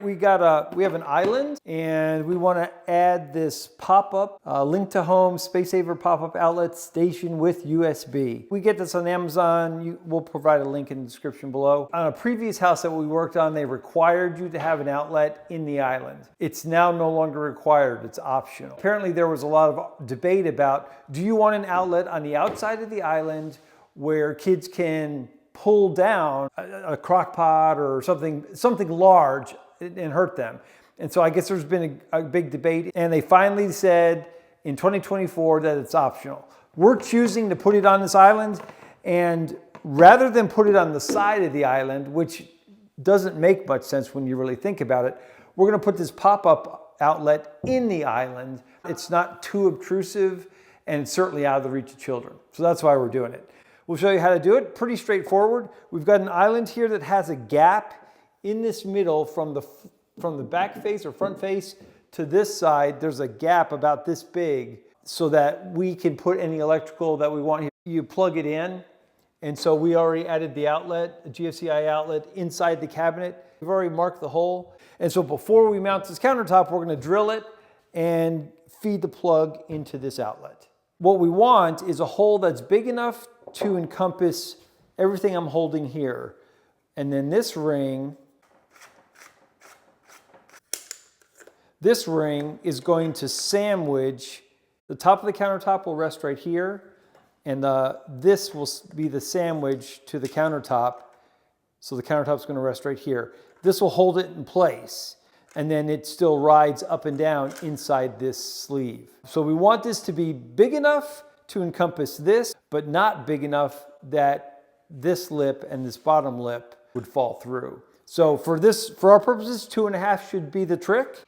We have an island, and we want to add this pop-up link to home space saver pop-up outlet station with USB. We get this on Amazon. We'll provide a link in the description below. On a previous house that we worked on, they required you to have an outlet in the island. It's now no longer required, it's optional. Apparently there was a lot of debate about, do you want an outlet on the outside of the island where kids can pull down a crock pot or something large and hurt them? And so I guess there's been a big debate, and they finally said in 2024 that it's optional. We're choosing to put it on this island, and rather than put it on the side of the island, which doesn't make much sense when you really think about it, we're going to put this pop-up outlet in the island. It's not too obtrusive, and it's certainly out of the reach of children. So that's why we're doing it. We'll show you how to do it. Pretty straightforward. We've got an island here that has a gap in this middle from the back face or front face to this side. There's a gap about this big so that we can put any electrical that we want here. You plug it in, and so we already added the outlet, a GFCI outlet, inside the cabinet. We've already marked the hole. And so before we mount this countertop, we're going to drill it and feed the plug into this outlet. What we want is a hole that's big enough to encompass everything I'm holding here. And then this ring is going to sandwich, the top of the countertop will rest right here, and this will be the sandwich to the countertop. So the countertop's going to rest right here. This will hold it in place, and then it still rides up and down inside this sleeve. So we want this to be big enough to encompass this, but not big enough that this lip and this bottom lip would fall through. So for our purposes, 2.5 should be the trick.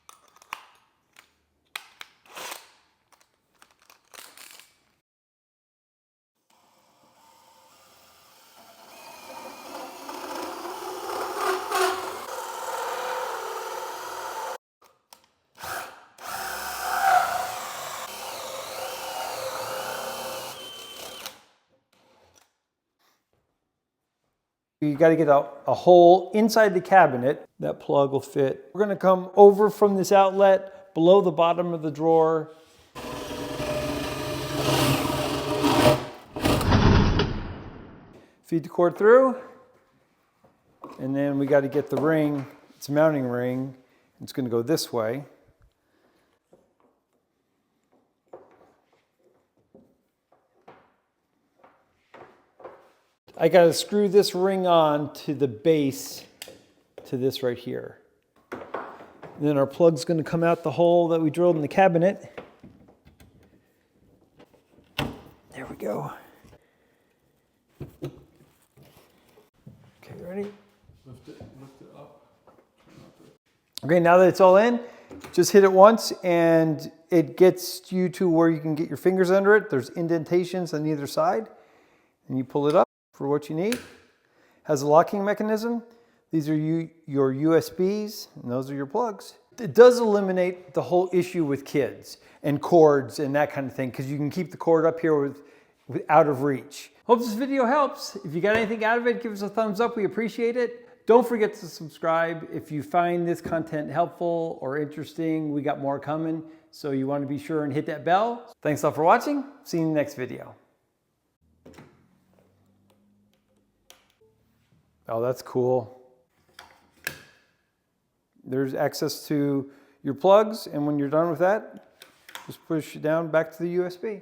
You got to get a hole inside the cabinet. That plug will fit. We're going to come over from this outlet below the bottom of the drawer. Feed the cord through. And then we got to get the ring. It's a mounting ring. It's going to go this way. I got to screw this ring on to the base to this right here. And then our plug's going to come out the hole that we drilled in the cabinet. There we go. Okay, ready? Lift it up. Okay, now that it's all in, just hit it once and it gets you to where you can get your fingers under it. There's indentations on either side, and you pull it up for what you need. Has a locking mechanism. These are your USBs, and those are your plugs. It does eliminate the whole issue with kids and cords and that kind of thing, because you can keep the cord up here with out of reach. Hope this video helps. If you got anything out of it, give us a thumbs up. We appreciate it. Don't forget to subscribe. If you find this content helpful or interesting, we got more coming, so you want to be sure and hit that bell. Thanks a lot for watching. See you in the next video. Oh, that's cool. There's access to your plugs, and when you're done with that, just push it down back to the USB.